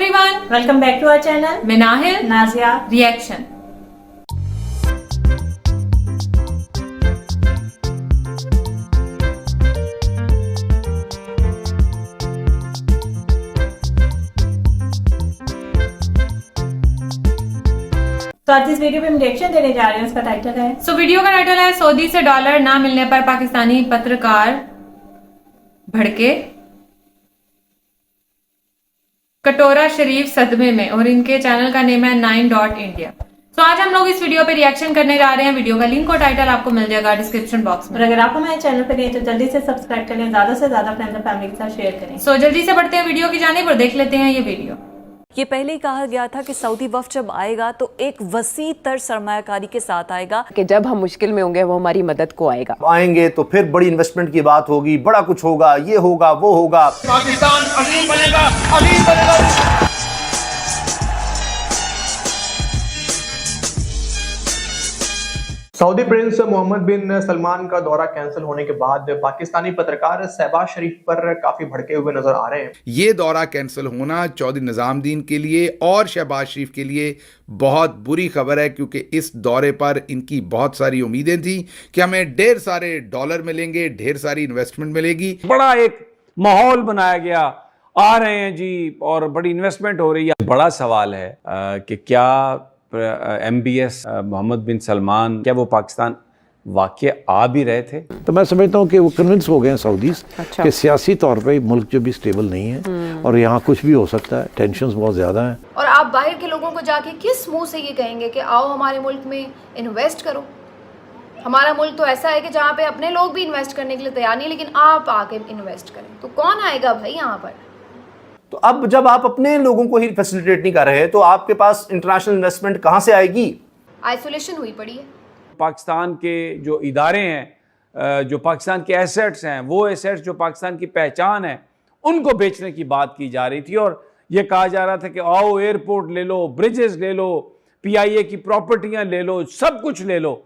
Everyone, welcome back to our channel. मैं Nahil Nazia reaction. तो आज इस वीडियो पे हम रिएक्शन देने जा रहे हैं। उसका टाइटल है वीडियो का टाइटल है सऊदी से डॉलर ना मिलने पर पाकिस्तानी पत्रकार भड़के, कटोरा शरीफ सदमे में, और इनके चैनल का नेम है 9.India। आज हम लोग इस वीडियो पे रिएक्शन करने जा रहे हैं। वीडियो का लिंक और टाइटल आपको मिल जाएगा डिस्क्रिप्शन बॉक्स में। और अगर आप हमारे चैनल पे नए तो जल्दी से सब्सक्राइब करें, ज्यादा से ज्यादा फ्रेंड्स और फैमिली के साथ शेयर करें। जल्दी से बढ़ते हैं वीडियो की जानिब और देख लेते हैं ये वीडियो। ये पहले ही कहा गया था कि सऊदी वफ्द जब आएगा तो एक वसी तर सरमायाकारी के साथ आएगा कि जब हम मुश्किल में होंगे वो हमारी मदद को आएगा। आएंगे तो फिर बड़ी इन्वेस्टमेंट की बात होगी, बड़ा कुछ होगा, ये होगा वो होगा। पाकिस्तान अजीम बनेगा, अजीम बनेगा। सऊदी प्रिंस मोहम्मद बिन सलमान का दौरा कैंसिल होने के बाद पाकिस्तानी पत्रकार शहबाज शरीफ पर काफी भड़के हुए नजर आ रहे हैं। ये दौरा कैंसिल होना चौधरी निजामुद्दीन के लिए और शहबाज शरीफ के लिए बहुत बुरी खबर है, क्योंकि इस दौरे पर इनकी बहुत सारी उम्मीदें थी कि हमें ढेर सारे डॉलर मिलेंगे, ढेर सारी इन्वेस्टमेंट मिलेगी। बड़ा एक माहौल बनाया गया, आ रहे हैं जी और बड़ी इन्वेस्टमेंट हो रही है। बड़ा सवाल है कि क्या MBS मोहम्मद बिन सलमान क्या वो पाकिस्तान वाकई आ भी रहे थे? तो मैं समझता हूँ कि वो कन्विंस हो गए हैं सऊदीज कि सियासी तौर पे मुल्क जो भी स्टेबल नहीं है और यहाँ कुछ भी हो सकता है, टेंशन्स बहुत ज़्यादा हैं। और आप बाहर के लोगों को जाके किस मुंह से ये कहेंगे कि आओ हमारे मुल्क में इन्वेस्ट करो? हमारा मुल्क तो ऐसा है कि जहाँ पे अपने लोग भी इन्वेस्ट करने के लिए तैयार नहीं, लेकिन आप आके इन्वेस्ट करें तो कौन आएगा भाई यहाँ पर? तो अब जब आप अपने लोगों को ही फैसिलिटेट नहीं कर रहे तो आपके पास इंटरनेशनल इन्वेस्टमेंट कहां से आएगी? आइसोलेशन हुई पड़ी है। पाकिस्तान के जो इदारे हैं, जो पाकिस्तान के एसेट्स हैं, वो एसेट्स जो पाकिस्तान की पहचान है, उनको बेचने की बात की जा रही थी और ये कहा जा रहा था कि आओ एयरपोर्ट ले लो, ब्रिजेस ले लो, PIA की प्रॉपर्टियां ले लो, सब कुछ ले लो।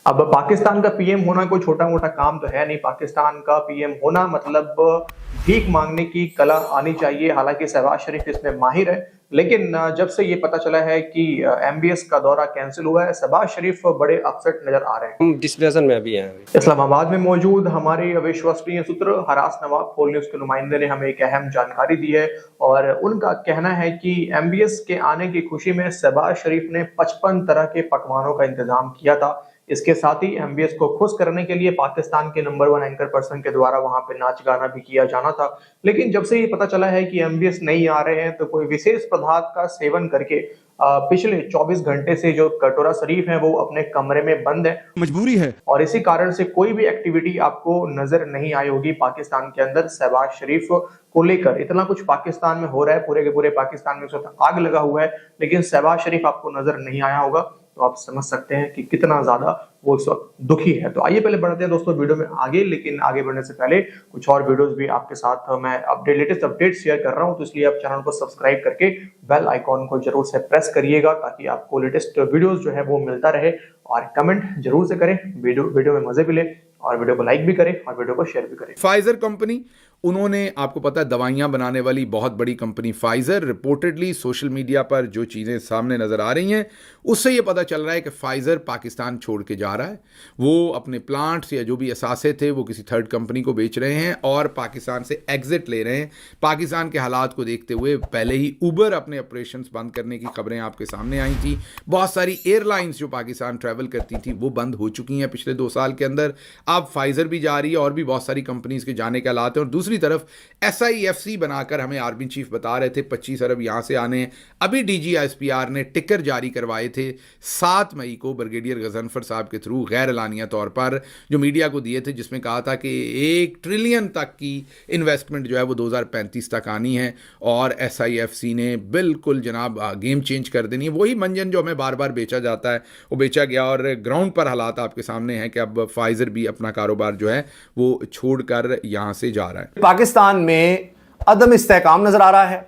अब पाकिस्तान का PM होना कोई छोटा मोटा काम तो है नहीं। पाकिस्तान का PM होना मतलब भीख मांगने की कला आनी चाहिए। हालांकि शहबाज शरीफ इसमें माहिर है, लेकिन जब से ये पता चला है कि MBS का दौरा कैंसिल हुआ है, शहबाज शरीफ बड़े अपसेट नजर आ रहे हैं। हम डिस्कशन में अभी हैं। इस्लामाबाद में मौजूद हमारे विश्वसनीय सूत्र हरास नवाब पोल न्यूज के नुमाइंदे ने हमें एक अहम जानकारी दी है और उनका कहना है कि MBS के आने की खुशी में शहबाज शरीफ ने 55 तरह के पकवानों का इंतजाम किया था। इसके साथ ही MBS को खुश करने के लिए पाकिस्तान के नंबर 1 एंकर पर्सन के द्वारा वहां पे नाच गाना भी किया जाना था। लेकिन जब से ये पता चला है कि MBS नहीं आ रहे हैं तो कोई विशेष पदार्थ का सेवन करके पिछले 24 घंटे से जो कटोरा शरीफ है वो अपने कमरे में बंद है, मजबूरी है, और इसी कारण से कोई भी एक्टिविटी आपको नजर नहीं आई होगी पाकिस्तान के अंदर शहबाज शरीफ को लेकर। इतना कुछ पाकिस्तान में हो रहा है, पूरे के पूरे पाकिस्तान में इस वक्त आग लगा हुआ है, लेकिन शहबाज शरीफ आपको नजर नहीं आया होगा। तो आप समझ सकते हैं कि कितना ज्यादा वो इस वक्त दुखी है। तो आइए पहले बढ़ते हैं दोस्तों वीडियो में आगे, लेकिन आगे बढ़ने से पहले कुछ और वीडियोस भी आपके साथ मैं लेटेस्ट अपडेट शेयर कर रहा हूं, तो इसलिए आप चैनल को सब्सक्राइब करके बेल आइकॉन को जरूर से प्रेस करिएगा ताकि आपको लेटेस्ट वीडियोस जो है वो मिलता रहे। और कमेंट जरूर से करें, वीडियो में मजे भी ले और वीडियो को लाइक भी करें और वीडियो को शेयर भी करें। फाइजर कंपनी, उन्होंने, आपको पता है, दवाइयां बनाने वाली बहुत बड़ी company Pfizer, reportedly social media पर जो चीज़ें सामने नज़र आ रही हैं उससे ये पता चल रहा है कि फाइजर पाकिस्तान छोड़ के जा रहा है। वो अपने प्लांट्स या जो भी असासे थे वो किसी थर्ड कंपनी को बेच रहे हैं और पाकिस्तान से एग्जिट ले रहे हैं। पाकिस्तान के हालात को देखते हुए पहले ही उबर अपने ऑपरेशंस बंद करने की खबरें आपके सामने आई थी। बहुत सारी एयरलाइंस जो पाकिस्तान ट्रैवल करती थी वो बंद हो चुकी हैं पिछले 2 साल के अंदर। अब फाइजर भी जा रही है और भी बहुत सारी कंपनीज के जाने के हालात हैं। और दूसरी तरफ SIFC बनाकर हमें आर्मी चीफ बता रहे थे 25 अरब यहाँ से आने हैं। अभी DGISPR ने टिकर जारी करवाए थे 7 मई को ब्रिगेडियर गजनफर साहब के थ्रू गैर एलानिया तौर पर, जो मीडिया को दिए थे, जिसमें कहा था कि 1 ट्रिलियन तक की इन्वेस्टमेंट जो है वो 2035 तक आनी है। और SIFC ने बिल्कुल जनाब गेम चेंज कर देनी है। वही मंजन जो हमें बार बार बेचा जाता है वो बेचा गया और ग्राउंड पर हालात आपके सामने हैं कि अब फाइजर भी अपना कारोबार जो है वो छोड़कर यहाँ से जा रहा है। पाकिस्तान में अदम इस्तेहकाम नजर आ रहा है।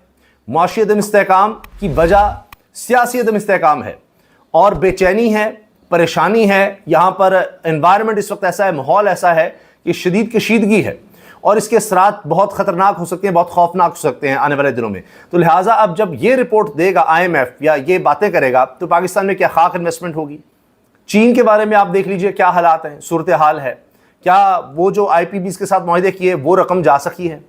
मुआशी अदम इस्तेहकाम की वजह सियासी अदम इस्तेहकाम है और बेचैनी है, परेशानी है। यहाँ पर एनवायरनमेंट इस वक्त ऐसा है, माहौल ऐसा है कि शदीद कशीदगी है और इसके असरात बहुत खतरनाक हो सकते हैं, बहुत खौफनाक हो सकते हैं आने वाले दिनों में। तो लिहाजा अब जब ये रिपोर्ट देगा IMF या ये बातें करेगा तो पाकिस्तान में क्या खाक इन्वेस्टमेंट होगी। चीन के बारे में आप देख लीजिए क्या हालात हैं, सूरत हाल है, क्या वो जो IPBs के साथ मुआहदे किए वो रकम जा सकी है,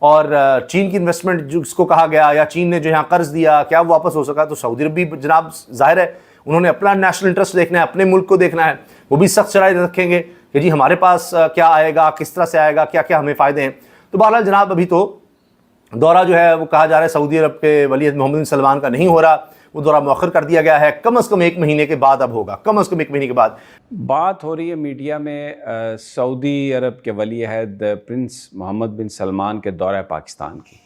और चीन की इन्वेस्टमेंट जिसको कहा गया या चीन ने जो यहाँ कर्ज दिया क्या वो वापस हो सका। तो सऊदी अरब भी जनाब जाहिर है उन्होंने अपना नेशनल इंटरेस्ट देखना है, अपने मुल्क को देखना है, वो भी सख्त शराइ रखेंगे कि जी हमारे पास क्या आएगा, किस तरह से आएगा, क्या क्या हमें फ़ायदे हैं। तो बहरहाल जनाब अभी तो दौरा जो है वो कहा जा रहा है सऊदी अरब के वली अहद मोहम्मद बिन सलमान का नहीं हो रहा, वो दौरा मौखर कर दिया गया है, कम अज़ कम 1 महीने के बाद अब होगा, कम अज़ कम 1 महीने के बाद। बात हो रही है मीडिया में सऊदी अरब के वली अहद प्रिंस मोहम्मद बिन सलमान के दौरा पाकिस्तान की,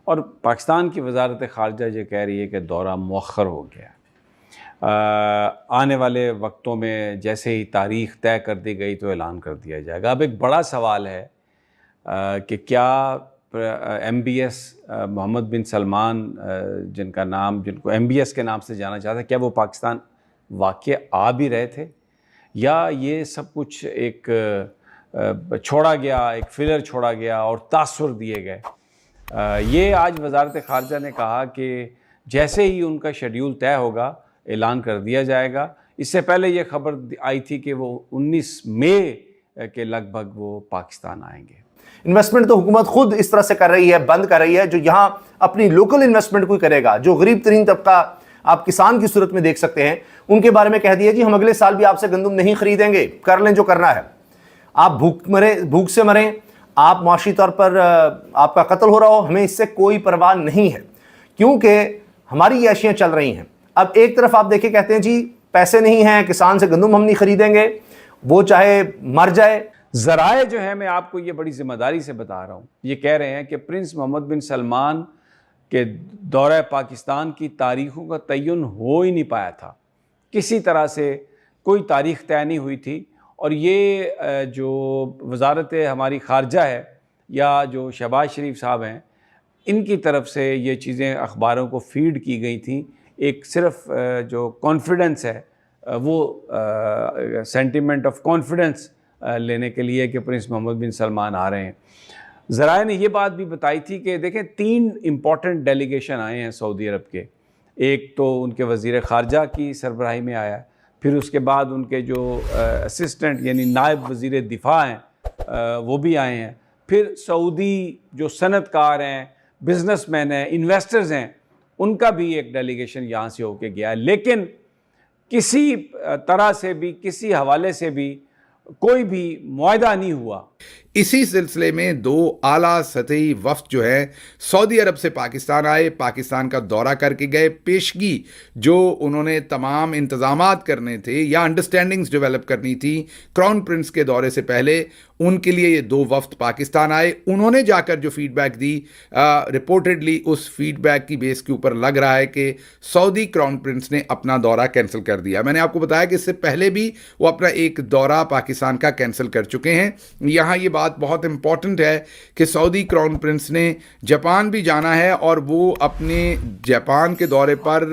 और पाकिस्तान की वजारत ख़ारजा ये कह रही है कि दौरा मौखर हो गया। आने वाले वक्तों में जैसे ही तारीख़ तय कर दी गई तो ऐलान कर दिया जाएगा। अब एक बड़ा सवाल है कि क्या MBS मोहम्मद बिन सलमान जिनको MBS के नाम से जाना चाहता है, क्या वो पाकिस्तान वाकई आ भी रहे थे या ये सब कुछ एक छोड़ा गया, एक फिलर छोड़ा गया और तासुर दिए गए। ये आज वजारत ख़ारजा ने कहा कि जैसे ही उनका शेड्यूल तय होगा ऐलान कर दिया जाएगा। इससे पहले ये खबर आई थी कि वो 19 मई के लगभग वो पाकिस्तान आएंगे। इन्वेस्टमेंट तो हुकूमत खुद इस तरह से कर रही है, बंद कर रही है। जो यहाँ अपनी लोकल इन्वेस्टमेंट कोई करेगा, जो गरीब तरीन तबका आप किसान की सूरत में देख सकते हैं, उनके बारे में कह दिया जी हम अगले साल भी आपसे गंदम नहीं खरीदेंगे, कर लें जो करना है, आप भूख से मरें, आप माशी तौर पर आपका कत्ल हो रहा हो, हमें इससे कोई परवाह नहीं है, क्योंकि हमारी ये अशियाँ चल रही हैं। अब एक तरफ आप देखिए कहते हैं जी पैसे नहीं हैं, किसान से गंदम हम नहीं खरीदेंगे, वो चाहे मर जाए। ज़राए जो है, मैं आपको ये बड़ी ज़िम्मेदारी से बता रहा हूँ, ये कह रहे हैं कि प्रिंस मोहम्मद बिन सलमान के दौरे पाकिस्तान की तारीख़ों का तयन हो ही नहीं पाया था, किसी तरह से कोई तारीख़ तय नहीं हुई थी। और ये जो वजारत हमारी ख़ारजा है या जो शहबाज शरीफ साहब हैं, इनकी तरफ से ये चीज़ें अखबारों को फीड की गई थी। एक सिर्फ जो कॉन्फिडेंस है वो सेंटिमेंट ऑफ कॉन्फिडेंस लेने के लिए कि प्रिंस मोहम्मद बिन सलमान आ रहे हैं। ज़राए ने ये बात भी बताई थी कि देखें 3 इम्पॉर्टेंट डेलीगेशन आए हैं सऊदी अरब के। एक तो उनके वज़ीर ख़ारजा की सरबराही में आया, फिर उसके बाद उनके जो असिस्टेंट यानी नायब वज़ीर दिफा हैं वो भी आए हैं, फिर सऊदी जो सनतकार हैं, बिजनेसमैन हैं, इन्वेस्टर्स हैं, उनका भी एक डेलीगेशन यहाँ से होके गया। लेकिन किसी तरह से भी, किसी हवाले से भी कोई भी मुआहदा नहीं हुआ। इसी सिलसिले में 2 आला सतही वफ्द जो है सऊदी अरब से पाकिस्तान आए, पाकिस्तान का दौरा करके गए। पेशगी जो उन्होंने तमाम इंतज़ामात करने थे या अंडरस्टैंडिंग्स डेवलप करनी थी क्राउन प्रिंस के दौरे से पहले, उनके लिए ये 2 वफ्द पाकिस्तान आए। उन्होंने जाकर जो फीडबैक दी, रिपोर्टेडली उस फीडबैक की बेस के ऊपर लग रहा है कि सऊदी क्राउन प्रिंस ने अपना दौरा कैंसिल कर दिया। मैंने आपको बताया कि इससे पहले भी वो अपना एक दौरा पाकिस्तान का कैंसिल कर चुके हैं। यहाँ ये बात बहुत इंपॉर्टेंट है कि सऊदी क्राउन प्रिंस ने जापान भी जाना है और वो अपने जापान के दौरे पर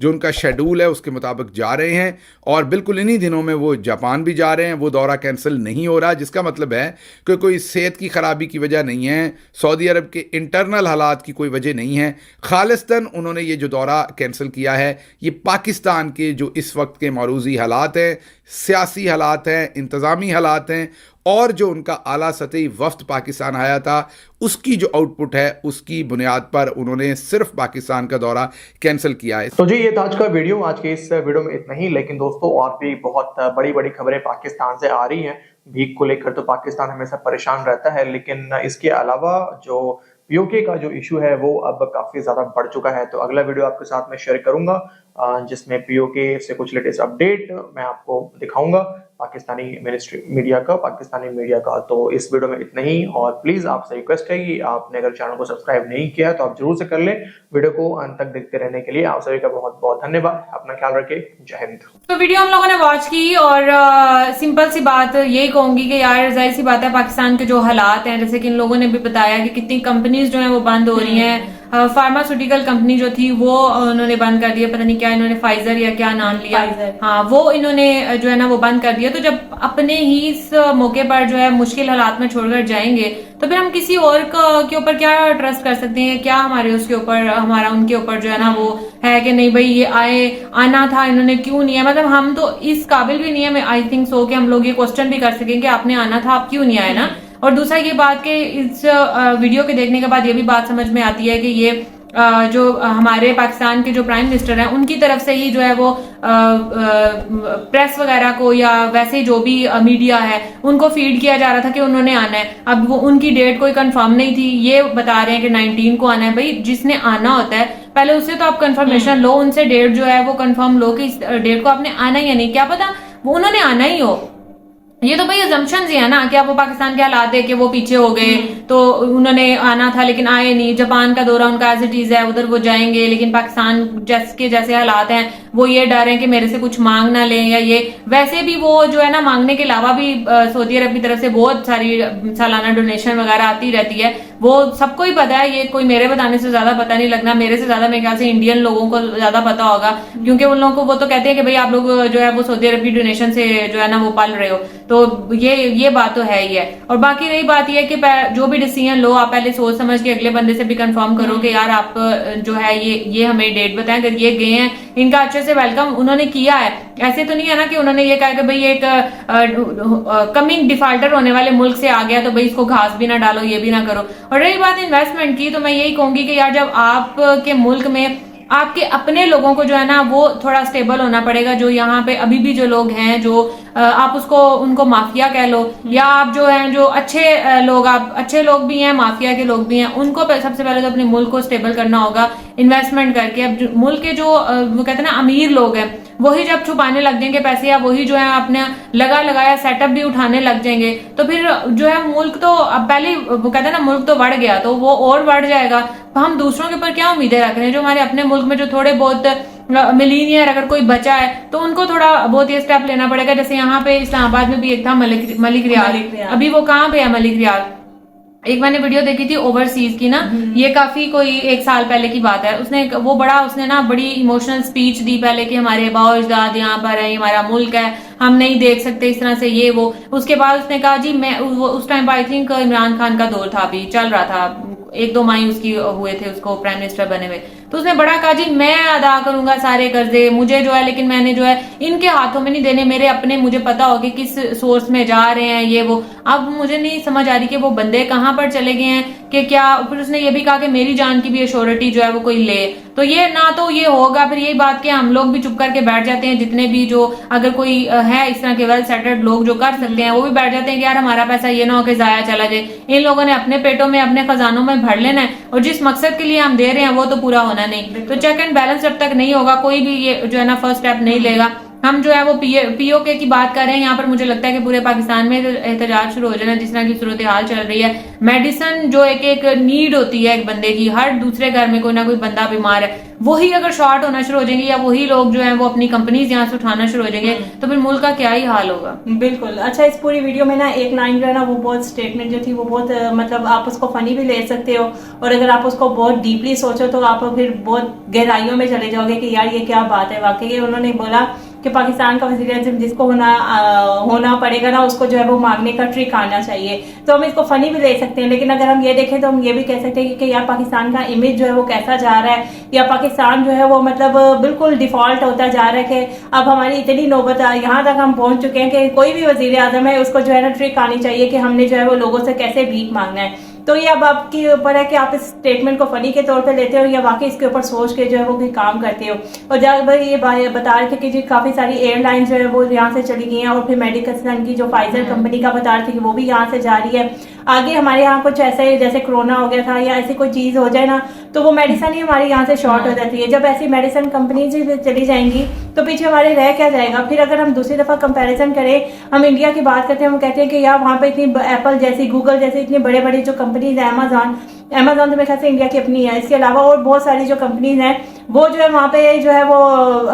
जो उनका शेड्यूल है उसके मुताबिक जा रहे हैं, और बिल्कुल इन्हीं दिनों में वो जापान भी जा रहे हैं। वो दौरा कैंसिल नहीं हो रहा, जिसका मतलब है कि कोई सेहत की ख़राबी की वजह नहीं है, सऊदी अरब के इंटरनल हालात की कोई वजह नहीं है। खालिस्तन उन्होंने ये जो दौरा कैंसिल किया है, ये पाकिस्तान के जो इस वक्त के मरूजी हालात हैं, सियासी हालात हैं, इंतज़ामी हालात हैं, और जो उनका आला सतही वफ्द पाकिस्तान आया था उसकी जो आउटपुट है उसकी बुनियाद पर उन्होंने सिर्फ पाकिस्तान का दौरा कैंसिल किया है। तो जी ये था आज का वीडियो। आज के इस वीडियो में इतना ही, लेकिन दोस्तों और भी बहुत बड़ी बड़ी खबरें पाकिस्तान से आ रही हैं। भीख को लेकर तो पाकिस्तान हमेशा परेशान रहता है, लेकिन इसके अलावा जो पीओके का जो इशू है वो अब काफी ज्यादा बढ़ चुका है। तो अगला वीडियो आपके साथ में शेयर करूंगा जिसमें पीओके से कुछ लेटेस्ट अपडेट मैं आपको दिखाऊंगा, पाकिस्तानी मिनिस्ट्री मीडिया का, पाकिस्तानी मीडिया का। तो इस वीडियो में इतना ही, और प्लीज आपसे रिक्वेस्ट है कि आपने अगर चैनल को सब्सक्राइब नहीं किया तो आप जरूर से कर लें। वीडियो को अंत तक देखते रहने के लिए आप सभी का बहुत बहुत धन्यवाद। अपना ख्याल रखें। जय हिंद। तो वीडियो हम लोगों ने वॉच की, और सिंपल सी बात यही कहूंगी कि यार जाहिर सी बात है पाकिस्तान के जो हालात हैं, जैसे कि इन लोगों ने भी बताया कि कितनी कंपनीज जो है वो बंद हो रही हैं, फार्मास्यूटिकल कंपनी जो थी वो उन्होंने बंद कर दिया, पता नहीं क्या इन्होंने फाइजर या क्या नाम लिया, हाँ वो इन्होंने जो है ना वो बंद कर दिया। तो जब अपने ही इस मौके पर जो है मुश्किल हालात में छोड़कर जाएंगे तो फिर हम किसी और के ऊपर क्या ट्रस्ट कर सकते हैं, क्या हमारे उसके ऊपर हमारा उनके ऊपर जो है ना वो है कि नहीं भाई ये आना था इन्होंने क्यों नहीं है, मतलब हम तो इस काबिल भी नहीं है आई थिंक सो कि हम लोग ये क्वेश्चन भी कर सकें कि आपने आना था आप क्यों नहीं आए ना। और दूसरा ये बात कि इस वीडियो के देखने के बाद ये भी बात समझ में आती है कि ये जो हमारे पाकिस्तान के जो प्राइम मिनिस्टर हैं उनकी तरफ से ही जो है वो प्रेस वगैरह को या वैसे जो भी मीडिया है उनको फीड किया जा रहा था कि उन्होंने आना है। अब वो उनकी डेट कोई कंफर्म नहीं थी, ये बता रहे हैं कि 19 को आना है। भाई जिसने आना होता है पहले उससे तो आप कंफर्मेशन लो, उनसे डेट जो है वो कंफर्म लो कि इस डेट को आपने आना ही या नहीं, क्या पता वो उन्होंने आना ही हो। ये तो भाई अजम्पशंस ही है ना कि अब वो पाकिस्तान के हालात देख के वो पीछे हो गए तो उन्होंने आना था लेकिन आए नहीं। जापान का दौरा उनका एज इट इज है, उधर वो जाएंगे लेकिन पाकिस्तान जैसे हालात हैं वो ये डर है कि मेरे से कुछ मांग ना लें या ये वैसे भी वो जो है ना मांगने के अलावा भी सऊदी अरब की तरफ से बहुत सारी सालाना डोनेशन वगैरह आती रहती है, वो सबको ही पता है। ये कोई मेरे बताने से ज्यादा पता नहीं लगना, मेरे से ज्यादा मेरे ख्याल से इंडियन लोगों को ज्यादा पता होगा क्योंकि उन लोगों को वो तो कहते हैं कि भाई आप लोग जो है वो सऊदी अरब की डोनेशन से जो है ना वो पाल रहे हो, तो ये बात तो है ही है। और बाकी रही बात ये है कि जो भी डिसीजन लो आप पहले सोच समझ के अगले बंदे से भी कंफर्म करो कि यार आप जो है ये हमें डेट बताएं, अगर ये गए हैं इनका अच्छे से वेलकम उन्होंने किया है। ऐसे तो नहीं है ना कि उन्होंने ये कहा कि भाई एक कमिंग डिफॉल्टर होने वाले मुल्क से आ गया तो भाई इसको घास भी ना डालो ये भी ना करो। और रही बात इन्वेस्टमेंट की तो मैं यही कहूंगी कि यार जब आपके मुल्क में आपके अपने लोगों को जो है ना वो थोड़ा स्टेबल होना पड़ेगा। जो यहाँ पे अभी भी जो लोग हैं जो आप उनको माफिया कह लो या आप जो हैं जो अच्छे लोग, आप अच्छे लोग भी हैं माफिया के लोग भी हैं, उनको सबसे पहले तो अपने मुल्क को स्टेबल करना होगा इन्वेस्टमेंट करके। अब मुल्क के जो वो कहते हैं ना अमीर लोग हैं वही जब छुपाने लग जाएंगे पैसे या वही जो है अपने लगाया सेटअप भी उठाने लग जाएंगे तो फिर जो है मुल्क तो अब पहले वो कहते हैं ना मुल्क तो बढ़ गया तो वो और बढ़ जाएगा। हम दूसरों के ऊपर क्या उम्मीदें रख रहे हैं? जो हमारे अपने मुल्क में जो थोड़े बहुत मिलीनियर अगर कोई बचा है तो उनको थोड़ा बहुत ये स्टेप लेना पड़ेगा। जैसे यहाँ पे इस्लामाबाद में भी एक था मलिक रियाज, अभी वो कहाँ पे है मलिक रियाज? एक मैंने वीडियो देखी थी ओवरसीज की ना, ये काफी कोई 1 साल पहले की बात है, उसने ना बड़ी इमोशनल स्पीच दी पहले कि हमारे आबाओ अजदाद यहाँ पर है, हमारा मुल्क है, हम नहीं देख सकते इस तरह से ये वो। उसके बाद उसने कहा जी मैं उस time I think Imran Khan का दौर था, अभी चल रहा था, 1-2 माह उसकी हुए थे उसको प्राइम मिनिस्टर बने हुए, तो उसने बड़ा कहा जी मैं अदा करूंगा सारे कर्जे मुझे जो है, लेकिन मैंने जो है इनके हाथों में नहीं देने, मेरे अपने मुझे पता होगा किस सोर्स में जा रहे हैं ये वो। अब मुझे नहीं समझ आ रही कि वो बंदे कहाँ पर चले गए हैं कि क्या। फिर उसने ये भी कहा कि मेरी जान की भी एश्योरिटी जो है वो कोई ले, तो ये ना तो ये होगा। फिर यही बात कि हम लोग भी चुप करके बैठ जाते हैं, जितने भी जो अगर कोई है इस तरह के वेल सेटल्ड लोग जो कर सकते हैं वो भी बैठ जाते हैं कि यार हमारा पैसा ये ना हो कि जाया चला जाए। इन लोगों ने अपने पेटों में अपने खजानों में भर लेना है और जिस मकसद के लिए हम दे रहे हैं वो तो पूरा होना नहीं। तो चेक एंड बैलेंस जब तक नहीं होगा कोई भी ये जो है ना फर्स्ट स्टेप नहीं लेगा। हम जो है वो पीओके की बात कर रहे हैं यहाँ पर, मुझे लगता है कि पूरे पाकिस्तान में एहतजाज शुरू हो जाना जिस तरह की सूरत हाल चल रही है। मेडिसिन जो एक नीड होती है एक बंदे की, हर दूसरे घर में कोई ना कोई बंदा बीमार है, वही अगर शॉर्ट होना शुरू हो जाएंगे या वही लोग जो है वो अपनी कंपनीज यहाँ से उठाना शुरू हो जाएंगे तो फिर मुल्क का क्या ही हाल होगा। बिल्कुल। अच्छा, इस पूरी वीडियो में ना एक लाइन जो है ना वो बहुत स्टेटमेंट जो थी वो बहुत मतलब आप उसको फनी भी ले सकते हो और अगर आप उसको बहुत डीपली सोचो तो आप फिर बहुत गहराइयों में चले जाओगे कि यार ये क्या बात है। वाकई उन्होंने बोला कि पाकिस्तान का वज़ीर-ए-आज़म जिसको होना पड़ेगा ना उसको जो है वो मांगने का ट्रिक आना चाहिए। तो हम इसको फनी भी ले सकते हैं, लेकिन अगर हम ये देखें तो हम ये भी कह सकते हैं कि यार पाकिस्तान का इमेज जो है वो कैसा जा रहा है, या पाकिस्तान जो है वो मतलब बिल्कुल डिफॉल्ट होता जा रहा है कि अब हमारी इतनी नौबत यहाँ तक हम पहुंच चुके हैं कि कोई भी वज़ीर-ए-आज़म है उसको जो है ना ट्रिक आनी चाहिए कि हमने जो है वो लोगों से कैसे भीख मांगना है। तो ये अब आपके ऊपर है कि आप इस स्टेटमेंट को फनी के तौर पे लेते हो या वाकई इसके ऊपर सोच के जो है वो भी काम करते हो। और जब ये बता रहे थे कि जी काफी सारी एयरलाइन जो है वो यहाँ से चली गई हैं और फिर मेडिकल की जो फाइजर कंपनी का बता रहे थे कि वो भी यहाँ से जा रही है। आगे हमारे यहाँ कुछ ऐसे जैसे कोरोना हो गया था या ऐसी कोई चीज हो जाए ना तो वो मेडिसिन ही हमारे यहाँ से शॉर्ट हो जाती है। जब ऐसी मेडिसिन कंपनी चली जाएंगी तो पीछे हमारे रह क्या जाएगा। फिर अगर हम दूसरी दफा कंपैरिजन करें, हम इंडिया की बात करते हैं, हम कहते हैं कि यार वहाँ पे इतनी एप्पल जैसी, गूगल जैसी इतनी बड़े बड़े जो कंपनीज है, अमेजोन तो मेरे ख्याल से इंडिया की अपनी है, इसके अलावा और बहुत सारी जो कंपनीज हैं वो जो है वहाँ पे जो है वो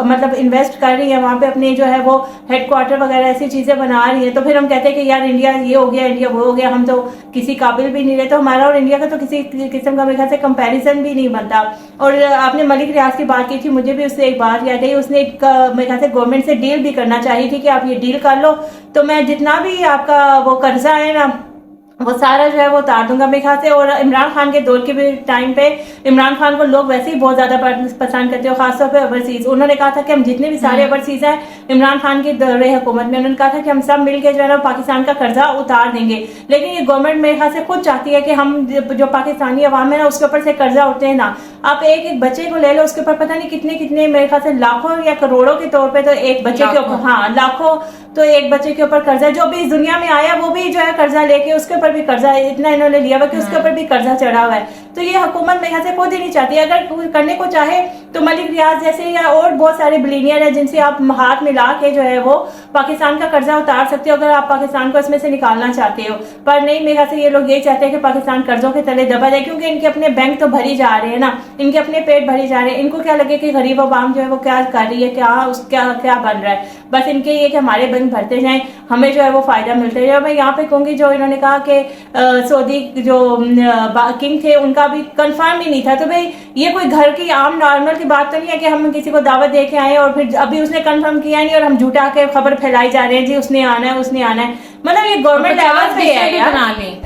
मतलब इन्वेस्ट कर रही है, वहाँ पे अपने जो है वो हेडक्वार्टर वगैरह ऐसी चीजें बना रही है। तो फिर हम कहते हैं कि यार इंडिया ये हो गया, इंडिया वो हो गया, हम तो किसी काबिल भी नहीं रहे। तो हमारा और इंडिया का तो किसी किस्म का मेरे ख्याल से कंपैरिजन भी नहीं बनता। और आपने मलिक रियाज की बात की थी, मुझे भी उससे एक बात याद आई, उसने मेरे ख्याल से गवर्नमेंट से डील भी करना चाहिए थी कि आप ये डील कर लो तो मैं जितना भी आपका वो कर्जा है ना वो सारा जो है वो उतार दूंगा मेरे ख्याल से। और इमरान खान के दौर के भी टाइम पे इमरान खान को लोग वैसे ही बहुत ज्यादा पसंद करते हो, खासतौर पे ओवरसीज। उन्होंने कहा था कि हम जितने भी सारे ओवरसीज हैं इमरान खान के दौरे हुकूमत में, उन्होंने कहा था कि हम सब मिलकर जो है ना पाकिस्तान का कर्जा उतार देंगे। लेकिन ये गवर्नमेंट मेरे ख्याल से खुद चाहती है कि हम जो पाकिस्तानी अवाम है ना उसके ऊपर से कर्जा उठे ना। आप एक एक बच्चे को ले लो, उसके ऊपर पता नहीं कितने कितने मेरे ख्याल से लाखों या करोड़ों के तौर पे तो एक बच्चे के ऊपर, हाँ लाखों, तो एक बच्चे के ऊपर कर्जा, जो भी इस दुनिया में आया वो भी जो है कर्जा लेके उसके ऊपर भी कर्जा इतना इन्होंने लिया हुआ कि उसके ऊपर भी कर्जा चढ़ा हुआ है। तो ये हुकूमत मेरे ख्याल से खुद ही नहीं चाहती। अगर करने को चाहे तो मलिक रियाज जैसे या और बहुत सारे बिलियनियर है जिनसे आप हाथ मिला के जो है वो पाकिस्तान का कर्जा उतार सकते हो अगर आप पाकिस्तान को इसमें से निकालना चाहते हो। पर नहीं, मेरे ख्याल से ये लोग यही चाहते हैं कि पाकिस्तान कर्जों के तले दबा जाए, क्योंकि इनके अपने बैंक तो भरी जा रहे हैं ना, इनके अपने पेट भरी जा रहे हैं। इनको क्या लगे कि गरीब अवाम जो है वो क्या कर रही है, क्या बन रहा है। बस इनके ये कि हमारे बैंक भरते जाएं, हमें जो है वो फायदा मिलता है। मैं यहाँ पे कहूंगी जो इन्होंने कहा कि सऊदी जो किंग थे उनका भी कंफर्म ही नहीं था। तो भाई ये कोई घर की आम नॉर्मल की बात तो नहीं है कि हम किसी को दावत दे के आए और फिर अभी उसने कंफर्म किया नहीं और हम झूठा के खबर फैलाई जा रहे हैं जी उसने आना है उसने आना है। मतलब ये गवर्नमेंट लेवल पे है यार।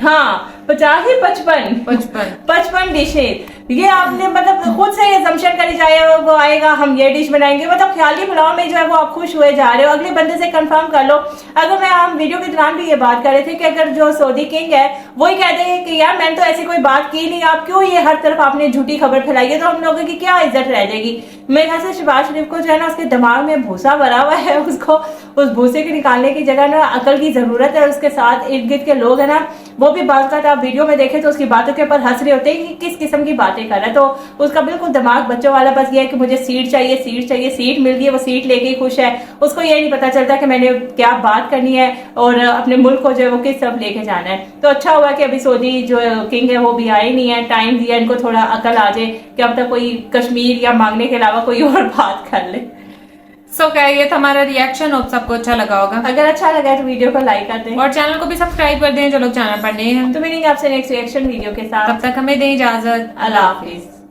हाँ 50 ही 55 डिशेज, ये आपने मतलब खुद से असम्पशन करी जाए वो आएगा हम ये डिश बनाएंगे, मतलब ख्याली पुलाव में जो है वो आप खुश हुए जा रहे हो। अगले बंदे से कंफर्म कर लो। अगर हम वीडियो के दौरान भी ये बात कर रहे थे कि अगर जो सऊदी किंग है वही कह दे कि यार मैंने तो ऐसी कोई बात की नहीं, आप क्यों ये हर तरफ आपने झूठी खबर फैलाई है, तो हम लोगों की क्या इज्जत रह जाएगी। मेरे ख्याल से शहबाज शरीफ को जो है ना उसके दिमाग में भूसा भरा हुआ है, उसको उस भूसे के निकालने की जगह ना अकल की जरूरत है। उसके साथ इर्द गिर्द के लोग है ना वो भी बात करते, आप वीडियो में देखें तो उसकी बातों के ऊपर हंस रहे होते हैं कि किस किस्म की बातें कर रहा है। तो उसका बिल्कुल दिमाग बच्चों वाला, बस ये है कि मुझे सीट चाहिए, सीट मिल गई, वो सीट लेके ही खुश है। उसको ये नहीं पता चलता कि मैंने क्या बात करनी है और अपने मुल्क को जो है वो किस तरफ लेके जाना है। तो अच्छा हुआ कि अभी सऊदी जो किंग है वो भी आए नहीं है, टाइम दिया इनको थोड़ा अकल आ जाए कि अब तक कोई कश्मीर या मांगने के अलावा कोई और बात कर ले। सो क्या ये था हमारा रिएक्शन, होप सबको अच्छा लगा होगा। अगर अच्छा लगा है तो वीडियो को लाइक कर दें और चैनल को भी सब्सक्राइब कर दें जो लोग चैनल पर नए हैं। तो मिलेंगे आपसे नेक्स्ट रिएक्शन वीडियो के साथ, तब तक हमें दें इजाजत। अल्लाह हाफिज।